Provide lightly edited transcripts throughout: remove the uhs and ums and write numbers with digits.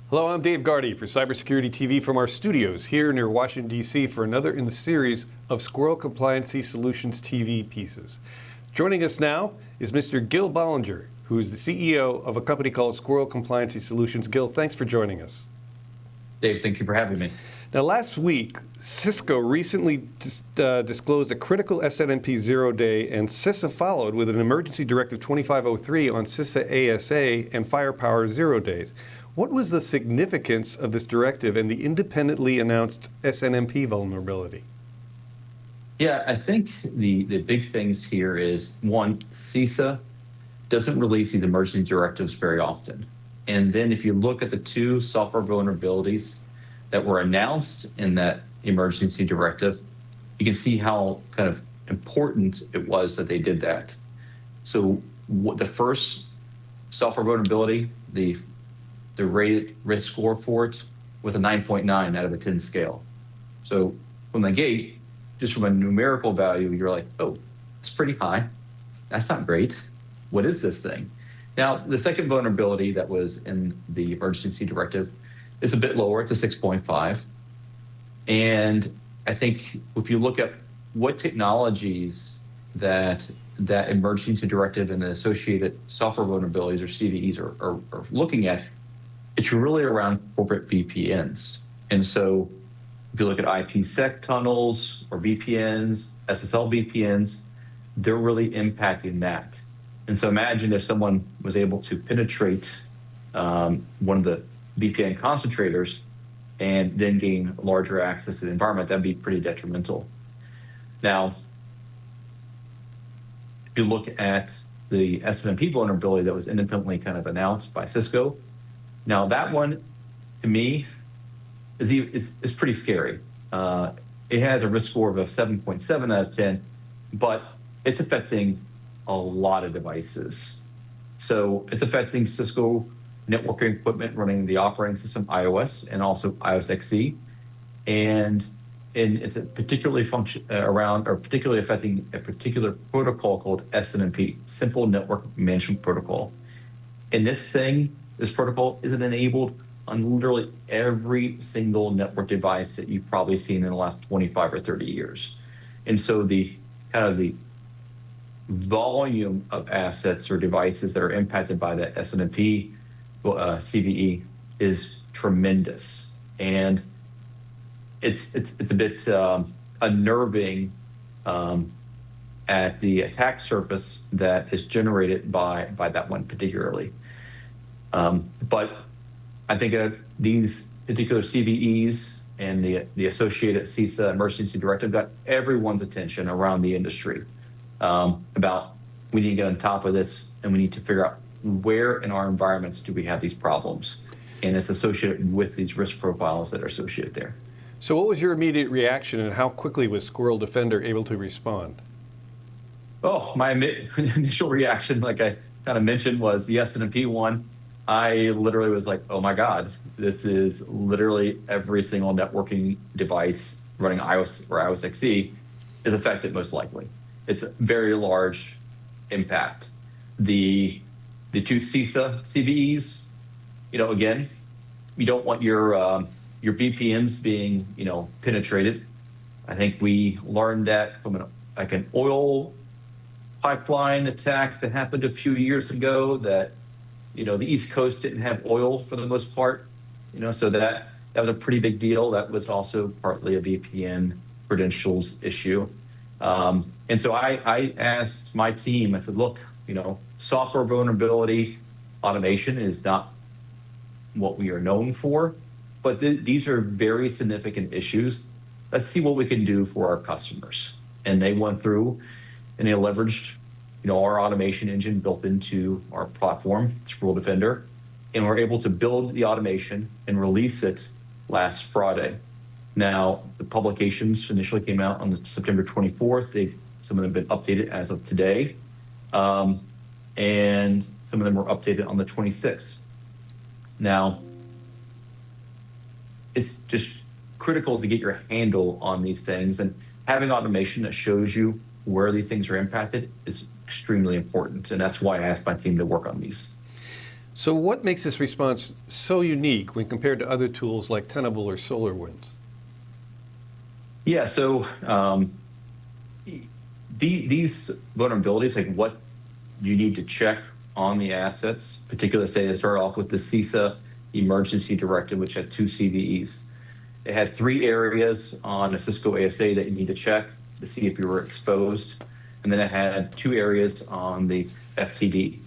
Hello, I'm Dave Gardy for Cybersecurity TV from our studios here near Washington, D.C. for another in the series of Squirrel Compliancy Solutions TV pieces. Joining us now is Mr. Gil Bollinger, who is the CEO of a company called Squirrel Compliancy Solutions. Gil, thanks for joining us. Dave, thank you for having me. Now, last week, Cisco recently disclosed a critical SNMP 0-day, and CISA followed with an Emergency Directive 2503 on CISA ASA and Firepower 0 days. What was the significance of this directive and the independently announced SNMP vulnerability? Yeah, I think the big things here is, one, CISA doesn't release these emergency directives very often. And then if you look at the two software vulnerabilities that were announced in that emergency directive, you can see how kind of important it was that they did that. So the first software vulnerability, the rated risk score for it was a 9.9 out of a 10 scale. So from the gate, just from a numerical value, you're like, oh, it's pretty high. That's not great. What is this thing? Now, the second vulnerability that was in the emergency directive is a bit lower. It's a 6.5. And I think if you look at what technologies that emergency directive and the associated software vulnerabilities or CVEs are looking at, it's really around corporate VPNs. And so if you look at IPsec tunnels or VPNs, SSL VPNs, they're really impacting that. And so imagine if someone was able to penetrate one of the VPN concentrators and then gain larger access to the environment, that'd be pretty detrimental. Now, if you look at the SNMP vulnerability that was independently kind of announced by Cisco, now that one, to me, is pretty scary. It has a risk score of 7.7 out of 10, but it's affecting a lot of devices. So it's affecting Cisco networking equipment running the operating system iOS and also iOS XE, and it's particularly particularly affecting a particular protocol called SNMP, Simple Network Management Protocol. And this protocol isn't enabled on literally every single network device that you've probably seen in the last 25 or 30 years. And so the volume of assets or devices that are impacted by that SNMP CVE is tremendous. And it's a bit unnerving at the attack surface that is generated by that one particularly. But I think these particular CVEs and the associated CISA Emergency Directive got everyone's attention around the industry about we need to get on top of this and we need to figure out where in our environments do we have these problems. And it's associated with these risk profiles that are associated there. So what was your immediate reaction and how quickly was Squirrel Defender able to respond? Oh, my initial reaction, like I kind of mentioned, was the SNMP one. I literally was like, oh my God, this is literally every single networking device running iOS or iOS XE is affected most likely. It's a very large impact. The two CISA CVEs, again, you don't want your VPNs being, penetrated. I think we learned that from an oil pipeline attack that happened a few years ago that, the East Coast didn't have oil for the most part, so that was a pretty big deal. That was also partly a VPN credentials issue. And so I asked my team, I said, look, software vulnerability automation is not what we are known for, but these are very significant issues. Let's see what we can do for our customers. And they went through and they leveraged our automation engine built into our platform, Squirrel Defender, and we're able to build the automation and release it last Friday. Now, the publications initially came out on September 24th. Some of them have been updated as of today, and some of them were updated on the 26th. Now, it's just critical to get your handle on these things, and having automation that shows you where these things are impacted is extremely important, and that's why I asked my team to work on these. So what makes this response so unique when compared to other tools like Tenable or SolarWinds? Yeah, so these vulnerabilities, like what you need to check on the assets, particularly say to start off with the CISA Emergency Directive, which had 2 CVEs. It had 3 areas on a Cisco ASA that you need to check to see if you were exposed. And then it had 2 areas on the FTD.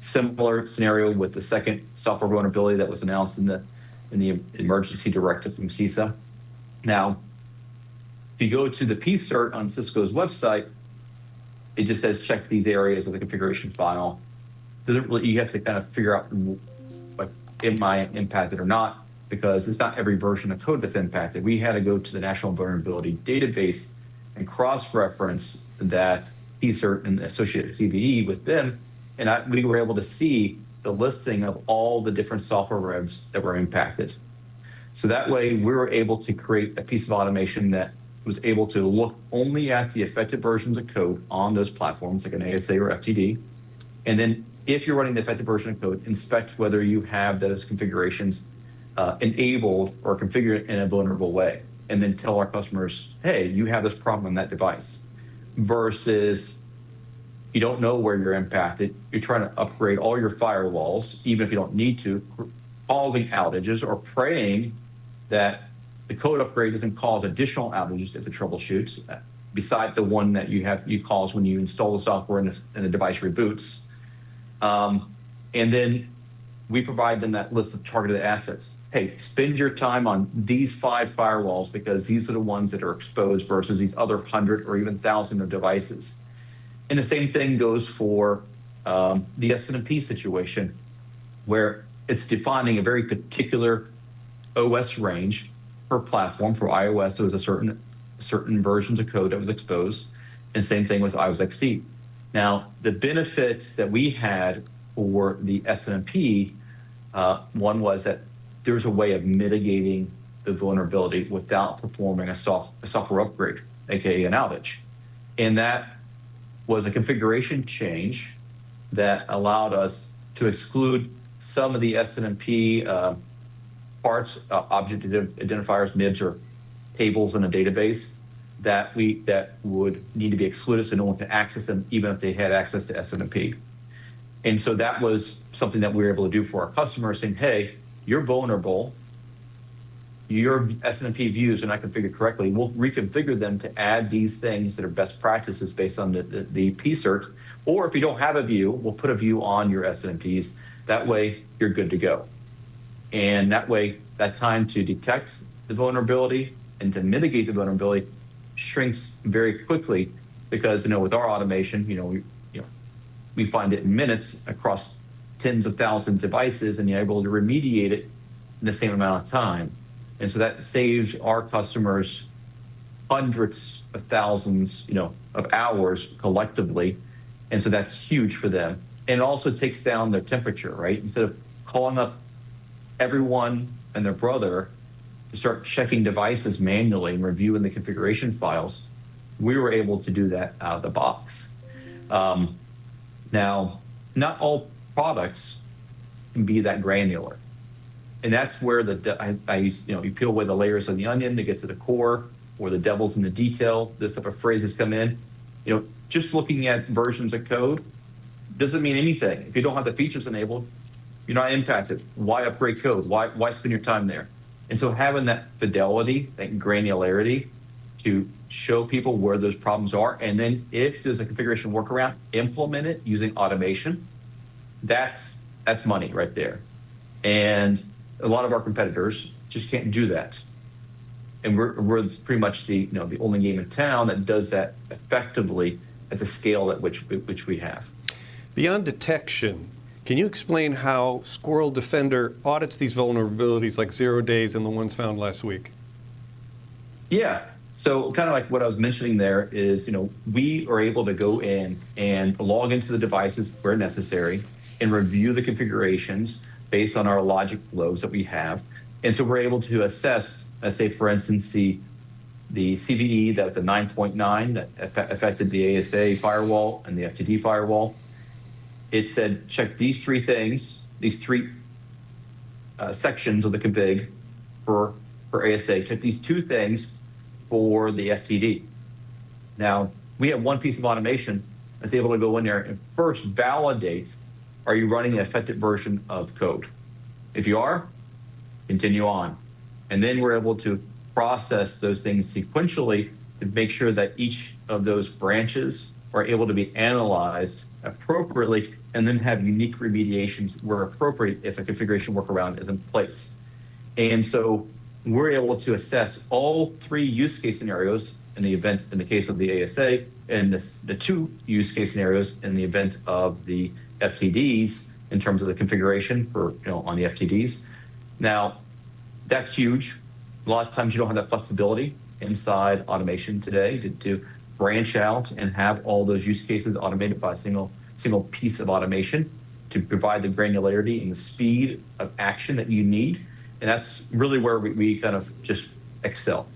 Similar scenario with the second software vulnerability that was announced in the Emergency Directive from CISA. Now, if you go to the PCERT on Cisco's website, it just says check these areas of the configuration file. Doesn't really, you have to kind of figure out, like, am I impacted or not? Because it's not every version of code that's impacted. We had to go to the National Vulnerability Database and cross-reference that PCERT and associated CVE with them, and we were able to see the listing of all the different software revs that were impacted. So that way, we were able to create a piece of automation that was able to look only at the affected versions of code on those platforms, like an ASA or FTD. And then if you're running the affected version of code, inspect whether you have those configurations enabled or configured in a vulnerable way. And then tell our customers, hey, you have this problem on that device. Versus you don't know where you're impacted. You're trying to upgrade all your firewalls, even if you don't need to, causing outages or praying that the code upgrade doesn't cause additional outages to troubleshoot, beside the one that you cause when you install the software and the device reboots. And then we provide them that list of targeted assets. Hey, spend your time on these 5 firewalls because these are the ones that are exposed versus these other 100 or even 1,000 of devices. And the same thing goes for the SNMP situation, where it's defining a very particular OS range per platform. For iOS, there was a certain versions of code that was exposed, and same thing with iOS XE. Now, the benefits that we had for the SNMP, one was that there's a way of mitigating the vulnerability without performing a software upgrade, aka an outage. And that was a configuration change that allowed us to exclude some of the SNMP parts, object identifiers, MIBs, or tables in a database that would need to be excluded so no one can access them, even if they had access to SNMP. And so that was something that we were able to do for our customers, saying, hey, you're vulnerable. Your SNMP views are not configured correctly. We'll reconfigure them to add these things that are best practices based on the PCERT. Or if you don't have a view, we'll put a view on your SNMPs. That way, you're good to go. And that way, that time to detect the vulnerability and to mitigate the vulnerability shrinks very quickly, because with our automation, we find it in minutes across tens of thousands of devices, and you're able to remediate it in the same amount of time. And so that saves our customers hundreds of thousands, of hours collectively. And so that's huge for them. And it also takes down their temperature, right? Instead of calling up everyone and their brother to start checking devices manually and reviewing the configuration files, we were able to do that out of the box. Now, not all products can be that granular. And that's where you peel away the layers of the onion to get to the core, or the devil's in the detail. This type of phrases come in. Just looking at versions of code doesn't mean anything. If you don't have the features enabled, you're not impacted. Why upgrade code? Why spend your time there? And so having that fidelity, that granularity to show people where those problems are, and then if there's a configuration workaround, implement it using automation, that's money right there. And a lot of our competitors just can't do that. And we're pretty much the only game in town that does that effectively at the scale at which we have. Beyond detection, can you explain how Squirrel Defender audits these vulnerabilities like 0 days and the ones found last week? Yeah. So kind of like what I was mentioning there is, we are able to go in and log into the devices where necessary and review the configurations based on our logic flows that we have. And so we're able to assess, let's say, for instance, the CVE that was a 9.9 that affected the ASA firewall and the FTD firewall. It said, check these three things, these three sections of the config for ASA. Check these two things for the FTD. Now, we have one piece of automation that's able to go in there and first validate, are you running the affected version of code? If you are, continue on. And then we're able to process those things sequentially to make sure that each of those branches are able to be analyzed appropriately and then have unique remediations where appropriate if a configuration workaround is in place. And so we're able to assess all three use case scenarios in the case of the ASA, and the two use case scenarios in the event of the FTDs in terms of the configuration for, on the FTDs. Now, that's huge. A lot of times you don't have that flexibility inside automation today to branch out and have all those use cases automated by a single piece of automation to provide the granularity and the speed of action that you need. And that's really where we kind of just excel.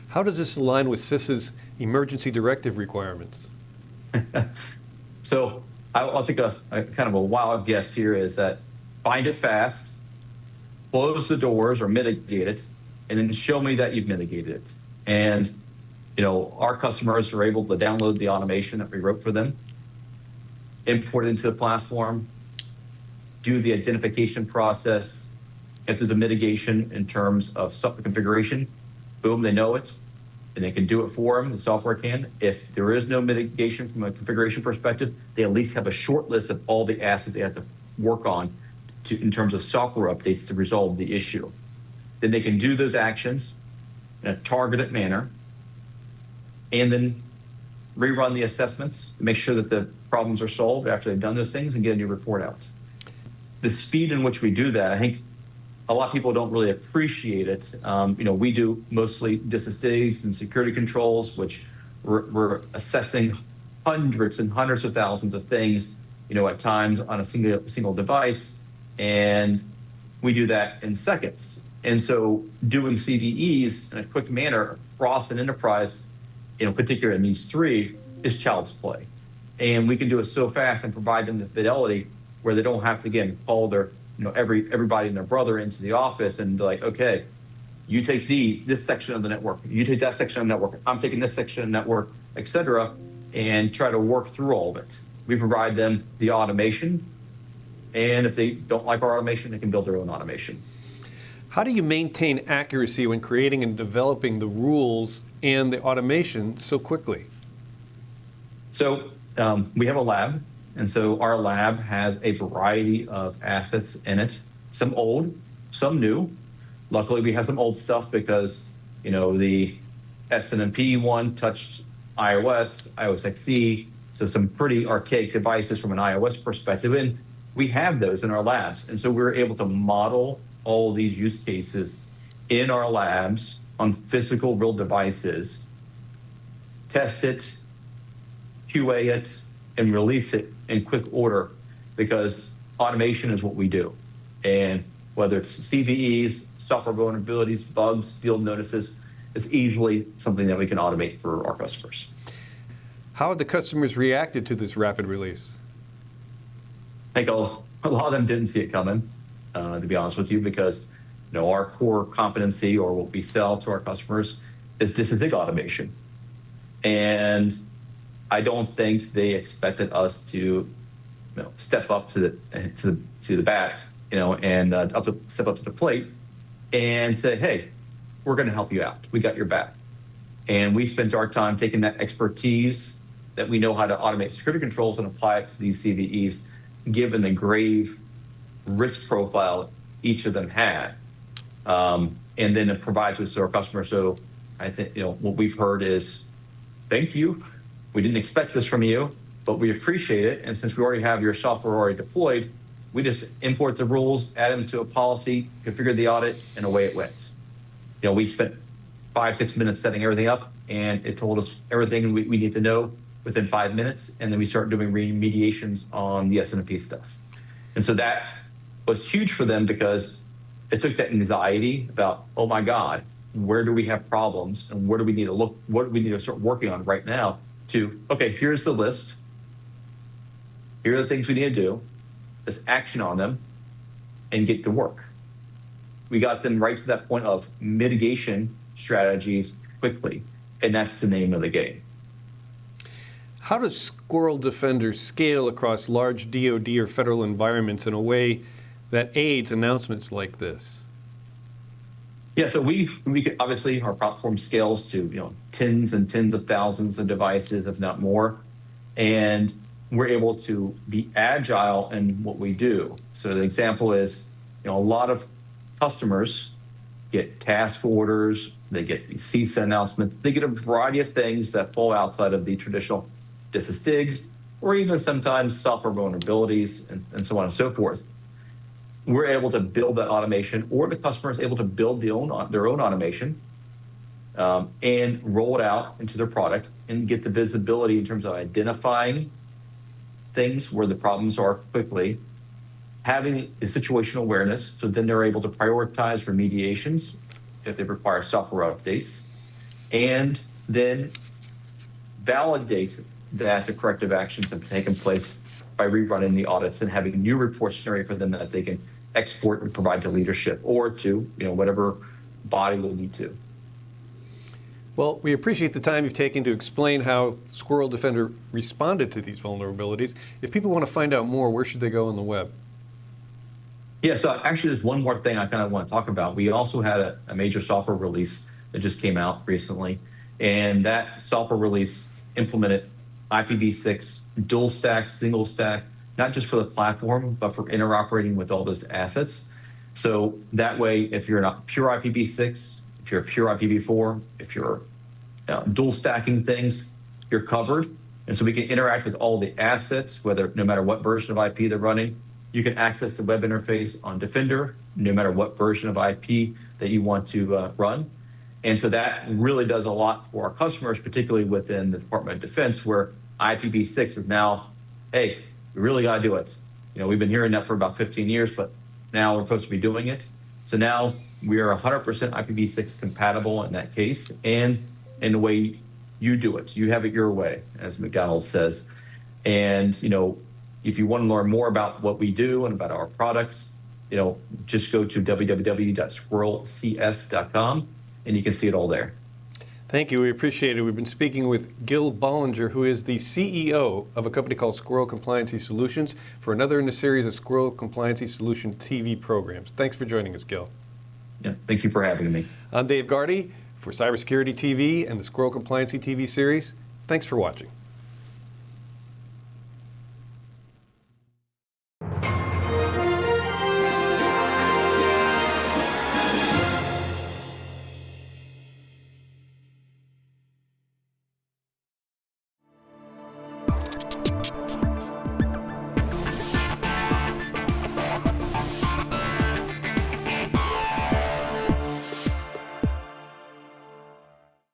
How does this align with CISA's emergency directive requirements? So I'll take a kind of a wild guess here is that find it fast, close the doors or mitigate it, and then show me that you've mitigated it. And, our customers are able to download the automation that we wrote for them, import it into the platform, do the identification process. If there's a mitigation in terms of software configuration, boom, they know it, and they can do it for them, the software can. If there is no mitigation from a configuration perspective, they at least have a short list of all the assets they have to work on in terms of software updates to resolve the issue. Then they can do those actions in a targeted manner and then rerun the assessments to make sure that the problems are solved after they've done those things and get a new report out. The speed in which we do that, I think a lot of people don't really appreciate it. We do mostly disassists and security controls, which we're assessing hundreds and hundreds of thousands of things, at times on a single device, and we do that in seconds. And so doing CVEs in a quick manner across an enterprise, particularly in these three, is child's play. And we can do it so fast and provide them the fidelity where they don't have to, again, call their, everybody and their brother into the office and be like, okay, you take this section of the network, you take that section of the network, I'm taking this section of the network, et cetera, and try to work through all of it. We provide them the automation, and if they don't like our automation, they can build their own automation. How do you maintain accuracy when creating and developing the rules and the automation so quickly? So we have a lab, and so our lab has a variety of assets in it, some old, some new. Luckily, we have some old stuff because, the SNMP one touched iOS XE, so some pretty archaic devices from an iOS perspective, and we have those in our labs. And so we're able to model all these use cases in our labs on physical real devices, test it, QA it, and release it in quick order because automation is what we do. And whether it's CVEs, software vulnerabilities, bugs, field notices, it's easily something that we can automate for our customers. How have the customers reacted to this rapid release? I think a lot of them didn't see it coming, to be honest with you, because our core competency or what we sell to our customers is disassist automation. And I don't think they expected us to step up to the bat, and step up to the plate and say, hey, we're going to help you out. We got your back. And we spent our time taking that expertise that we know how to automate security controls and apply it to these CVEs, given the grave risk profile each of them had. And then it provides us to our customers. So I think, what we've heard is, thank you. We didn't expect this from you, but we appreciate it. And since we already have your software already deployed, we just import the rules, add them to a policy, configure the audit, and away it went. We spent 5-6 minutes setting everything up, and it told us everything we need to know within 5 minutes, and then we started doing remediations on the SNMP stuff. And so that was huge for them because it took that anxiety about, oh my God, where do we have problems and where do we need to look, what do we need to start working on right now, to, okay, here's the list. Here are the things we need to do. Let's action on them and get to work. We got them right to that point of mitigation strategies quickly, and that's the name of the game. How does Squirrel Defender scale across large DoD or federal environments in a way that aids announcements like this? Yeah, so we could, obviously our platform scales to tens and tens of thousands of devices, if not more, and we're able to be agile in what we do. So the example is, a lot of customers get task orders, they get the CISA announcements, they get a variety of things that fall outside of the traditional disastigs, or even sometimes software vulnerabilities and so on and so forth. We're able to build that automation, or the customer is able to build their own automation and roll it out into their product and get the visibility in terms of identifying things where the problems are quickly, having the situational awareness, so then they're able to prioritize remediations if they require software updates, and then validate that the corrective actions have taken place by rerunning the audits and having new report scenario for them that they can export and provide to leadership or to whatever body they need to. Well, we appreciate the time you've taken to explain how Squirrel Defender responded to these vulnerabilities. If people want to find out more, where should they go on the web? Yeah, so actually there's one more thing I kind of want to talk about. We also had a major software release that just came out recently, and that software release implemented IPv6 dual stack, single stack, not just for the platform, but for interoperating with all those assets. So that way, if you're not pure IPv6, if you're pure IPv4, if you're dual stacking things, you're covered. And so we can interact with all the assets, no matter what version of IP they're running. You can access the web interface on Defender, no matter what version of IP that you want to run. And so that really does a lot for our customers, particularly within the Department of Defense, where IPv6 is now, hey, we really got to do it. We've been hearing that for about 15 years, but now we're supposed to be doing it. So now we are 100% IPv6 compatible in that case, and in the way you do it. You have it your way, as McDonald's says. And, if you want to learn more about what we do and about our products, just go to www.squirrelcs.com, and you can see it all there. Thank you. We appreciate it. We've been speaking with Gil Bollinger, who is the CEO of a company called Squirrel Compliancy Solutions, for another in the series of Squirrel Compliancy Solution TV programs. Thanks for joining us, Gil. Yeah, thank you for having me. I'm Dave Gardy for Cybersecurity TV and the Squirrel Compliancy TV series. Thanks for watching.